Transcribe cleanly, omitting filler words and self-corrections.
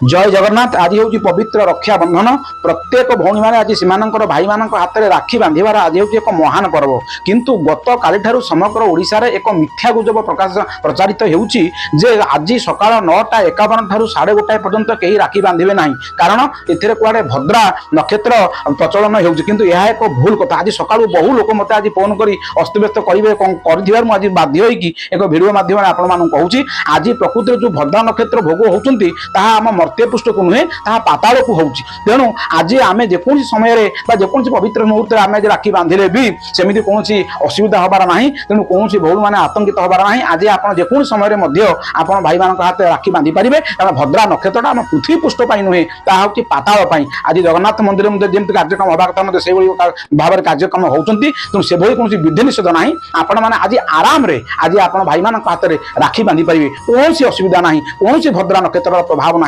जय जगन्नाथ। आज हूँ पवित्र रक्षा बंधन। प्रत्येक भौणी मैंने आज सीमानकर भाई मान हाथ में राखी बांधार आज हूँ एक महान पर्व। किंतु गत काली समग्र ओडिशा रे एक मिथ्या गुजब प्रकाश प्रचारित होउची जे आज सकाळ 9:51 ठारू 1:30 पर्यंत कहीं राखी बांधे ना, कारण ए कुआडे भद्रा नक्षत्र प्रचलन होउची। किंतु यह एक भूल कथा। आज सकाळू बहु लोक मते आज फोन करी अस्तव्यस्त करेंगे कर आज बाध्य होगी एक भिडियो माध्यम आपण मानू कहूँ। आज प्रकृति जो भद्रा नक्षत्र भोग होती आम मर्त्य पृष्ठ को नुहे पाताल को होउची। तेणु आज आम जेकोसी समय जेकोसी पवित्र मुहूर्त आम राखी बांधिले भी सेमती कौन असुविधा हबार ना। तेणु कौन भौण मैंने आतंकित हबार ना। आज आप जेकोसी समय आप भाई मान हाथ राखी बांधि पारे, कारण भद्रा नक्षत्र आम पृथ्वी पृष्ठ पर नुहे हूँ पाताल। आज जगन्नाथ मंदिर में जमी कार्यक्रम हवा कथा से भाव में कार्यक्रम होती। तेणु से कौन विधि निषेध ना। आपण मैंने आज आराम रे आज आप भाई मान हाथ में राखी बांधि पारे, कौन असुविधा ना, कौन भद्रा नक्षत्र प्रभाव ना।